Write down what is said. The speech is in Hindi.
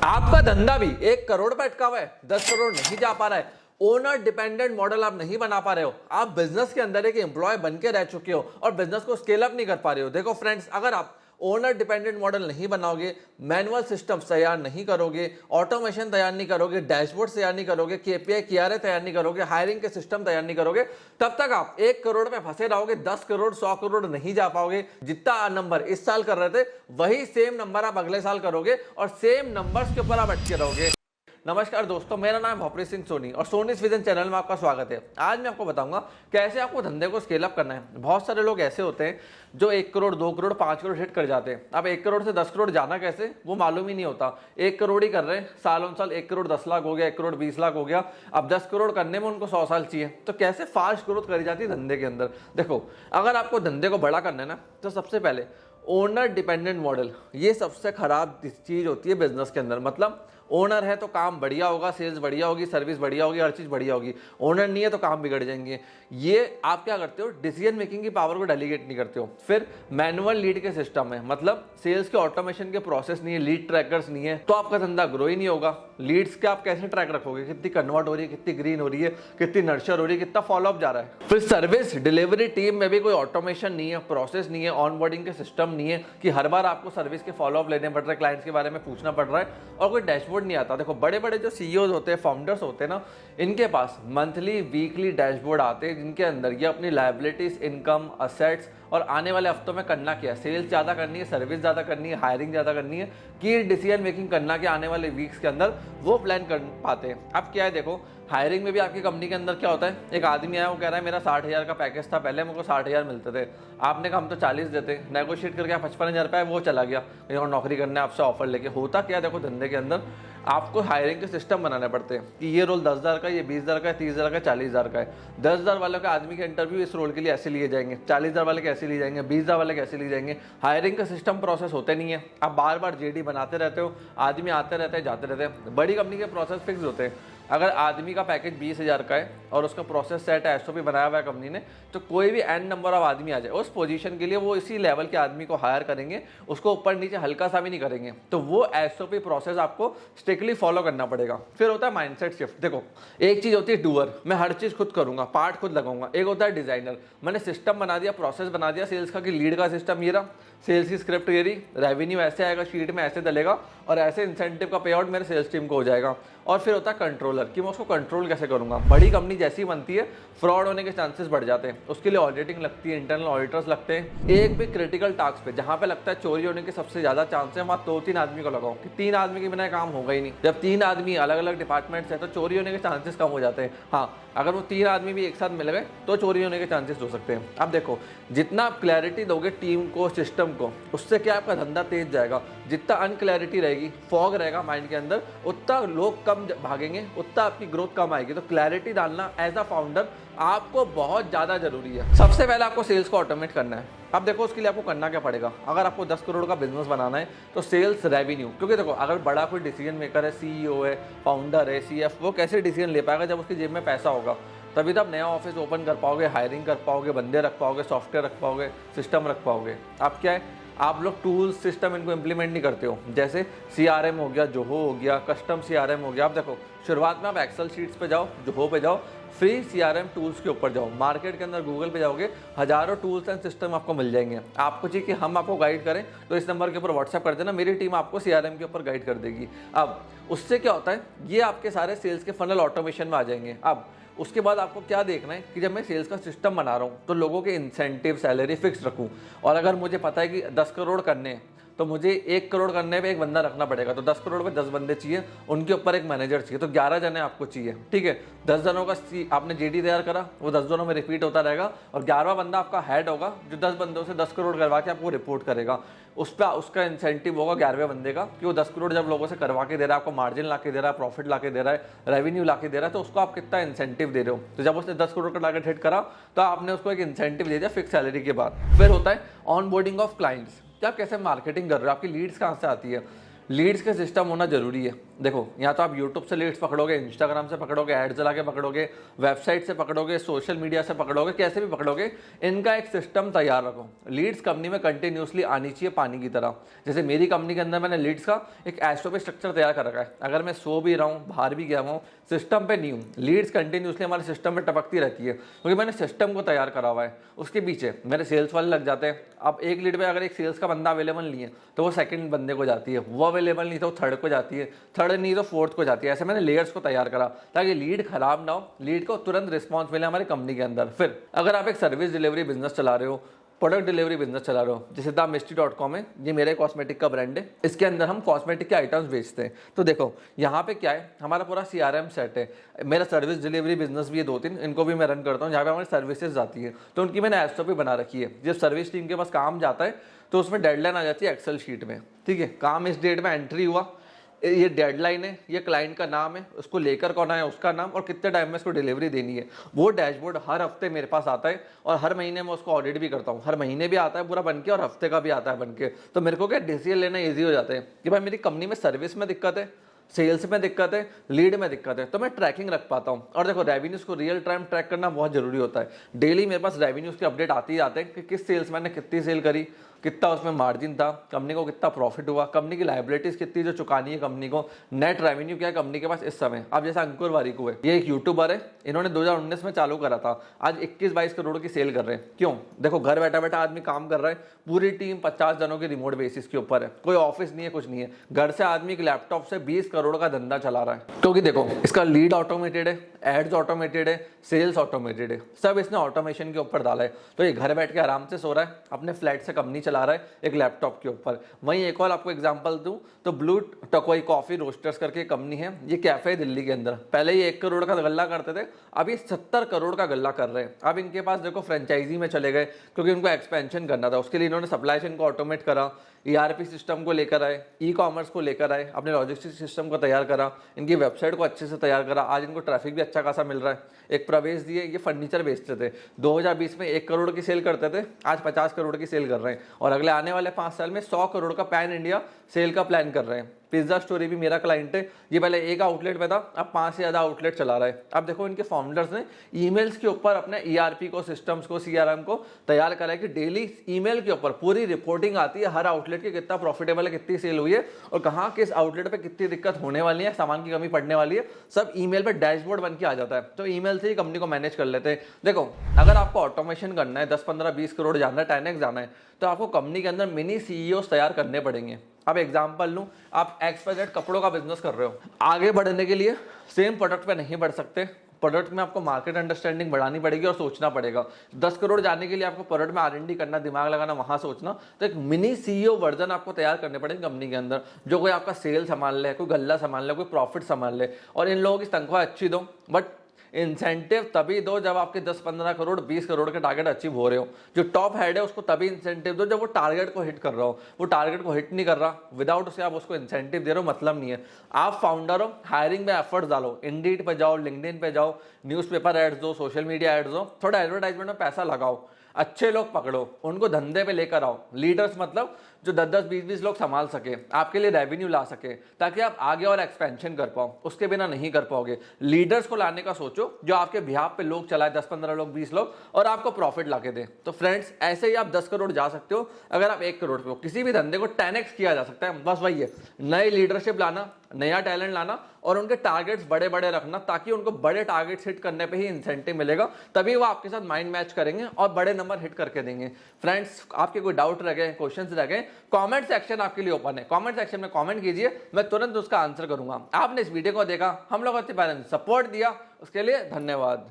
आपका धंधा भी 1 करोड़ पे अटका हुआ है, 10 करोड़ नहीं जा पा रहा है, ओनर डिपेंडेंट मॉडल आप नहीं बना पा रहे हो, आप बिजनेस के अंदर एक एम्प्लॉय बन के रह चुके हो और बिजनेस को स्केल अप नहीं कर पा रहे हो। देखो फ्रेंड्स, अगर आप ओनर डिपेंडेंट मॉडल नहीं बनाओगे, मैनुअल सिस्टम्स तैयार नहीं करोगे, ऑटोमेशन तैयार नहीं करोगे, डैशबोर्ड तैयार नहीं करोगे, केपीआई KRA तैयार नहीं करोगे, हायरिंग के सिस्टम तैयार नहीं करोगे, तब तक आप 1 करोड़ में फंसे रहोगे। 10 करोड़ 100 करोड़ नहीं जा पाओगे। जितना नंबर इस साल कर रहे थे वही सेम नंबर आप अगले साल करोगे और सेम नंबर्स के ऊपर आप अटके रहोगे। नमस्कार दोस्तों, मेरा नाम भोपरीत सिंह सोनी और सोनीस विजन चैनल में आपका स्वागत है। आज मैं आपको बताऊंगा कैसे आपको धंधे को स्केल अप करना है। बहुत सारे लोग ऐसे होते हैं जो 1 करोड़ 2 करोड़ 5 करोड़ हिट कर जाते हैं। अब 1 करोड़ से 10 करोड़ जाना कैसे वो मालूम ही नहीं होता। 1 करोड़ ही कर रहे हैं, सालों साल 1 करोड़ 10 लाख हो गया, 1 करोड़ 20 लाख हो गया। अब 10 करोड़ करने में उनको 100 साल चाहिए। तो कैसे फास्ट ग्रोथ करी जाती है धंधे के अंदर। देखो, अगर आपको धंधे को बड़ा करना है ना, तो सबसे पहले ओनर डिपेंडेंट मॉडल, ये सबसे खराब चीज होती है बिजनेस के अंदर। मतलब ओनर है तो काम बढ़िया होगा, सेल्स बढ़िया होगी, सर्विस बढ़िया होगी, हर चीज बढ़िया होगी। ओनर नहीं है तो काम बिगड़ जाएंगे। ये आप क्या करते हो, डिसीजन मेकिंग की पावर को डेलीगेट नहीं करते हो। फिर मैनुअल लीड के सिस्टम है, मतलब सेल्स के ऑटोमेशन के प्रोसेस नहीं है, लीड ट्रैकर्स नहीं है, तो आपका धंधा ग्रो ही नहीं होगा। लीड्स के आप कैसे ट्रैक रखोगे, कितनी कन्वर्ट हो रही है, कितनी ग्रीन हो रही है, कितनी नर्चर हो रही है, कितना फॉलोअप जा रहा है। फिर सर्विस डिलीवरी टीम में भी कोई ऑटोमेशन नहीं है, प्रोसेस नहीं है, ऑनबोर्डिंग के सिस्टम नहीं है कि हर बार आपको सर्विस के फॉलोअप लेने पड़ रहे हैं, क्लाइंट्स के बारे में पूछना पड़ रहा है, और कोई डैशबोर्ड नहीं आता। देखो, बड़े बड़े जो सीईओज होते हैं, फाउंडर्स होते हैं ना, इनके पास मंथली वीकली डैशबोर्ड आते हैं जिनके अंदर ये अपनी लायबिलिटीज, इनकम, असेट्स और आने वाले हफ्तों में करना क्या है, सेल्स ज़्यादा करनी है, सर्विस ज़्यादा करनी है, हायरिंग ज़्यादा करनी है, की डिसीजन मेकिंग करना क्या आने वाले वीक्स के अंदर, वो प्लान कर पाते हैं। अब क्या है, देखो हायरिंग में भी आपकी कंपनी के अंदर क्या होता है, एक आदमी आया, वो कह रहा है मेरा 60,000 का पैकेज था, पहले मुझको 60,000 मिलते थे, आपने कहा हम तो 40 देते, नेगोशिएट करके 55,000 रुपये वो चला गया कहीं और नौकरी करने आपसे ऑफर लेके। होता क्या, देखो धंधे के अंदर आपको हायरिंग के सिस्टम बनाने पड़ते हैं कि ये रोल 10,000 का, ये 20,000 का, 30,000 का, 40,000 का है। 10,000 वालों के आदमी के इंटरव्यू इस रोल के लिए ऐसे लिए जाएंगे, 40,000 वाले कैसे लिए जाएंगे, 20,000 वाले कैसे लिए जाएंगे। हायरिंग का सिस्टम प्रोसेस होते नहीं है। आप बार बार जेडी बनाते रहते हो, आदमी आते रहते हैं, जाते रहते हैं। बड़ी कंपनी के प्रोसेस फिक्स होते हैं। अगर आदमी का पैकेज 20,000 का है और उसका प्रोसेस सेट है, SOP बनाया हुआ है कंपनी ने, तो कोई भी n नंबर ऑफ आदमी आ जाए उस पोजीशन के लिए, वो इसी लेवल के आदमी को हायर करेंगे, उसको ऊपर नीचे हल्का सा भी नहीं करेंगे। तो वो SOP प्रोसेस आपको स्ट्रिक्टली फॉलो करना पड़ेगा। फिर होता है माइंडसेट शिफ्ट। देखो, एक चीज होती है डूअर, मैं हर चीज खुद करूंगा, पार्ट खुद लगाऊंगा। एक होता है डिजाइनर, मैंने सिस्टम बना दिया, प्रोसेस बना दिया सेल्स का कि लीड का सिस्टम ये रहा, सेल्स की स्क्रिप्ट ये रही, रेवेन्यू ऐसे आएगा, शीट में ऐसे डलेगा और ऐसे इंसेंटिव का पे आउट मेरे सेल्स टीम को हो जाएगा। और फिर होता है कंट्रोलर, कि मैं उसको कंट्रोल कैसे करूंगा। बड़ी कंपनी जैसी बनती है, फ्रॉड होने के चांसेस बढ़ जाते हैं, उसके लिए ऑडिटिंग लगती है, इंटरनल ऑडिटर्स लगते हैं। एक भी क्रिटिकल टास्क पे जहां पे लगता है चोरी होने के सबसे ज्यादा चांस है, वहां 2-3 आदमी को लगाओ कि 3 आदमी के बिना काम होगा ही नहीं। जब 3 आदमी अलग अलग डिपार्टमेंट्स है तो चोरी होने के चांसेस कम हो जाते हैं। हाँ, अगर वो 3 आदमी भी एक साथ मिल गए तो चोरी होने के चांसेस हो सकते हैं। अब देखो, जितना आप क्लैरिटी दोगे टीम को, सिस्टम को, उससे क्या आपका धंधा तेज जाएगा। जितना अनक्लैरिटी रहेगी, फॉग रहेगा माइंड के अंदर, उतना लोग कम भागेंगे, उतना आपकी ग्रोथ कम आएगी। तो क्लैरिटी डालना एज अ फाउंडर आपको बहुत ज़्यादा जरूरी है। सबसे पहले आपको सेल्स को ऑटोमेट करना है। अब देखो, उसके लिए आपको करना क्या पड़ेगा। अगर आपको 10 करोड़ का बिजनेस बनाना है तो सेल्स रेवेन्यू, क्योंकि देखो अगर बड़ा कोई डिसीजन मेकर है, CEO है, फाउंडर है, CF, वो कैसे डिसीजन ले पाएगा जब उसकी जेब में पैसा होगा। तभी तो आप नया ऑफिस ओपन कर पाओगे, हायरिंग कर पाओगे, बंदे रख पाओगे, सॉफ्टवेयर रख पाओगे, सिस्टम रख पाओगे। आप क्या है, आप लोग टूल सिस्टम इनको इंप्लीमेंट नहीं करते हो। जैसे CRM हो गया, जोहो हो गया, कस्टम CRM हो गया। आप देखो, शुरुआत में आप एक्सेल शीट्स पे जाओ, जोहो पे जाओ, फ्री CRM टूल्स के ऊपर जाओ। मार्केट के अंदर गूगल पे जाओगे, हजारों टूल्स एंड सिस्टम आपको मिल जाएंगे। आपको चाहिए कि हम आपको गाइड करें तो इस नंबर के ऊपर व्हाट्सएप कर देना, मेरी टीम आपको CRM के ऊपर गाइड कर देगी। अब उससे क्या होता है, ये आपके सारे सेल्स के फनल ऑटोमेशन में आ जाएंगे। अब उसके बाद आपको क्या देखना है कि जब मैं सेल्स का सिस्टम बना रहा हूँ तो लोगों के इंसेंटिव, सैलरी फिक्स रखूँ। और अगर मुझे पता है कि 10 करोड़ करने हैं तो मुझे 1 करोड़ करने पे एक बंदा रखना पड़ेगा। तो 10 करोड़ पे 10 बंदे चाहिए, उनके ऊपर एक मैनेजर चाहिए, तो 11 जने आपको चाहिए। ठीक है, 10 जनों का आपने जेडी तैयार करा, वो 10 जनों में रिपीट होता रहेगा और 11वां बंदा आपका हेड होगा जो 10 बंदों से 10 करोड़ करवा के आपको रिपोर्ट करेगा। उस पर उसका इंसेंटिव होगा 11वें बंदे का कि वो 10 करोड़ जब लोगों से करवा के दे रहा है, आपको मार्जिन ला के दे रहा है, प्रॉफिट ला के दे रहा है, रेवेन्यू ला के दे रहा है, तो उसको आप कितना इंसेंटिव दे रहे हो। तो जब उसने 10 करोड़ का टारगेट हिट करा तो आपने उसको एक इंसेंटिव दे दिया फिक्स सैलरी के बाद। फिर होता है ऑनबोर्डिंग ऑफ क्लाइंट्स, कि आप कैसे मार्केटिंग कर रहे हो, आपकी लीड्स कहाँ से आती है। लीड्स का सिस्टम होना जरूरी है। देखो या तो आप यूट्यूब से लीड्स पकड़ोगे, इंस्टाग्राम से पकड़ोगे, ऐड चला के पकड़ोगे, वेबसाइट से पकड़ोगे, सोशल मीडिया से पकड़ोगे, कैसे भी पकड़ोगे, इनका एक सिस्टम तैयार रखो। लीड्स कंपनी में कंटिन्यूसली आनी चाहिए पानी की तरह। जैसे मेरी कंपनी के अंदर मैंने लीड्स का एक एसओपी स्ट्रक्चर तैयार कर रखा है। अगर मैं सो भी रहा हूँ, बाहर भी गया हूँ, सिस्टम पे नहीं हूँ, लीड्स कंटिन्यूसली हमारे सिस्टम में टपकती रहती है, क्योंकि मैंने सिस्टम को तैयार करा हुआ है। उसके पीछे मेरे सेल्स वाले लग जाते हैं। अब एक लीड पे अगर एक सेल्स का बंदा अवेलेबल नहीं है तो वो सेकंड बंदे को जाती है, वो अवेलेबल नहीं तो थर्ड को जाती है, थर्ड नहीं तो फोर्थ को जाती है। ऐसे मैंने लेयर्स को तैयार करा ताकि लीड खराब ना हो, लीड को तुरंत रिस्पॉन्स मिले हमारी कंपनी के अंदर। फिर अगर आप एक सर्विस डिलीवरी बिजनेस चला रहे हो, प्रोडक्ट डिलीवरी बिजनेस चला रहे हो, जैसे themysty.com है, ये मेरे कॉस्मेटिक का ब्रांड है, इसके अंदर हम कॉस्मेटिक के आइटम्स बेचते हैं। तो देखो यहाँ पे क्या है, हमारा पूरा CRM सेट है। मेरा सर्विस डिलीवरी बिजनेस भी है 2-3, इनको भी मैं रन करता हूँ, जहाँ पे हमारी सर्विसेज आती है, तो उनकी मैंने एसओपी बना रखी है। जब सर्विस टीम के पास काम जाता है तो उसमें डेडलाइन आ जाती है एक्सेल शीट में, ठीक है, काम इस डेट में एंट्री हुआ, ये डेडलाइन है, ये क्लाइंट का नाम है, उसको लेकर कौन आया, उसका नाम, और कितने टाइम में इसको डिलीवरी देनी है। वो डैशबोर्ड हर हफ्ते मेरे पास आता है और हर महीने मैं उसको ऑडिट भी करता हूँ। हर महीने भी आता है पूरा बन के और हफ्ते का भी आता है बन के। तो मेरे को क्या डिसीजन लेना ईजी हो जाता है कि भाई मेरी कंपनी में सर्विस में दिक्कत है, सेल्स में दिक्कत है, लीड में दिक्कत है, तो मैं ट्रैकिंग रख पाता हूँ। और देखो रेवेन्यूज को रियल टाइम ट्रैक करना बहुत जरूरी होता है। डेली मेरे पास रेवेन्यूज के अपडेट आते ही आते हैं कि किस सेल्समैन ने कितनी सेल करी, कितना उसमें मार्जिन था, कंपनी को कितना प्रॉफिट हुआ, कंपनी की लाइबिलिटीज कितनी जो चुकानी है कंपनी को, नेट रेवेन्यू क्या है कंपनी के पास इस समय। अब जैसे अंकुर वारिकू है, ये एक यूट्यूबर है, इन्होंने 2019 में चालू करा था, आज 21-22 करोड़ की सेल कर रहे हैं। क्यों? देखो घर बैठा बैठा आदमी काम कर रहा है, पूरी टीम 50 जनों की रिमोट बेसिस के ऊपर है, कोई ऑफिस नहीं है, कुछ नहीं है, घर से आदमी एक लैपटॉप से 20 करोड़ का धंधा चला रहा है। क्योंकि देखो इसका लीड ऑटोमेटेड है, एड्स ऑटोमेटेड है, सेल्स ऑटोमेटेड है, सब इसने ऑटोमेशन के ऊपर डाला है। तो ये घर बैठ के आराम से सो रहा है, अपने फ्लैट से कंपनी चला रहा है एक लैपटॉप के ऊपर। वहीं एक और आपको एग्जांपल दूं तो ब्लू टकोई कॉफी रोस्टर्स करके कंपनी है, ये कैफे है दिल्ली के अंदर। पहले ये 1 करोड़ का गल्ला करते थे, अब ये 70 करोड़ का गल्ला कर रहे हैं। अब इनके पास देखो फ्रेंचाइजी में चले गए क्योंकि उनको एक्सपेंशन करना था, उसके लिए इन्होंने सप्लाई चेन को ऑटोमेट करा, ERP सिस्टम को लेकर आए, ई-कॉमर्स को लेकर आए, अपने लॉजिस्टिक सिस्टम को तैयार करा, इनकी वेबसाइट को अच्छे से तैयार करा। आज इनको ट्रैफिक भी अच्छा खासा मिल रहा है। एक प्रवेश दिए, ये फर्नीचर बेचते थे, 2020 में 1 करोड़ की सेल करते थे, आज 50 करोड़ की सेल कर रहे हैं और अगले आने वाले 5 साल में 100 करोड़ का पैन इंडिया सेल का प्लान कर रहे हैं। पिज्जा स्टोरी भी मेरा क्लाइंट है, ये पहले एक आउटलेट पे था, अब 5 से ज़्यादा आउटलेट चला रहा है। अब देखो इनके फाउंडर्स ने ईमेल्स के ऊपर अपने ERP को, सिस्टम्स को, CRM को तैयार करा है कि डेली ईमेल के ऊपर पूरी रिपोर्टिंग आती है हर आउटलेट की, कितना प्रॉफिटेबल है, कितनी सेल हुई है और कहाँ किस आउटलेट पे कितनी दिक्कत होने वाली है, सामान की कमी पड़ने वाली है, सब ईमेल पे डैशबोर्ड बन के आ जाता है। तो ईमेल से ही कंपनी को मैनेज कर लेते हैं। देखो अगर आपको ऑटोमेशन करना है, 10, 15, 20 करोड़ जाना है, 10x जाना है, तो आपको कंपनी के अंदर मिनी CEOs तैयार करने पड़ेंगे। अब एग्जांपल लूं, आप XYZ कपड़ों का बिजनेस कर रहे हो, आगे बढ़ने के लिए सेम प्रोडक्ट पे नहीं बढ़ सकते, प्रोडक्ट में आपको मार्केट अंडरस्टैंडिंग बढ़ानी पड़ेगी और सोचना पड़ेगा। 10 करोड़ जाने के लिए आपको प्रोडक्ट में R&D करना, दिमाग लगाना, वहां सोचना। तो एक मिनी CEO वर्जन आपको तैयार करने पड़ेंगे कंपनी के अंदर, जो कोई आपका सेल संभाल ले, कोई गल्ला संभाल ले, कोई प्रॉफिट संभाल ले, और इन लोगों की तनख्वाह अच्छी दो, बट इंसेंटिव तभी दो जब आपके 10, 15 करोड़, 20 करोड़ के टारगेट अचीव हो रहे हो। जो टॉप हेड है उसको तभी इंसेंटिव दो जब वो टारगेट को हिट कर रहा हो। वो टारगेट को हिट नहीं कर रहा, विदाउट उसे आप उसको इंसेंटिव दे रहे हो, मतलब नहीं है। आप फाउंडर हो, हायरिंग में एफर्ट डालो, इंडीड पे जाओ, लिंक्डइन पे जाओ, न्यूज़पेपर एड्स दो, सोशल मीडिया एड्स दो, थोड़ा एडवर्टाइजमेंट में पैसा लगाओ, अच्छे लोग पकड़ो, उनको धंधे पे लेकर आओ। लीडर्स मतलब जो 10-10, 20-20 लोग संभाल सके, आपके लिए रेवेन्यू ला सके, ताकि आप आगे और एक्सपेंशन कर पाओ। उसके बिना नहीं कर पाओगे। लीडर्स को लाने का सोचो जो आपके बिहाफ पे लोग चलाए, 10-15 लोग, 20 लोग, और आपको प्रॉफिट ला के दे। तो फ्रेंड्स ऐसे ही आप 10 करोड़ जा सकते हो अगर आप 1 करोड़ पे हो। किसी भी धंधे को 10x किया जा सकता है, बस वही है, नई लीडरशिप लाना, नया टैलेंट लाना और उनके टारगेट्स बड़े बड़े रखना, ताकि उनको बड़े टारगेट्स हिट करने पे ही इंसेंटिव मिलेगा, तभी वो आपके साथ माइंड मैच करेंगे और बड़े नंबर हिट करके देंगे। फ्रेंड्स आपके कोई डाउट रह गए, क्वेश्चंस रह गए, कमेंट सेक्शन आपके लिए ओपन है, कमेंट सेक्शन में कमेंट कीजिए, मैं तुरंत उसका आंसर करूंगा। आपने इस वीडियो को देखा, हम लोग अपने पेरेंट्स सपोर्ट दिया, उसके लिए धन्यवाद।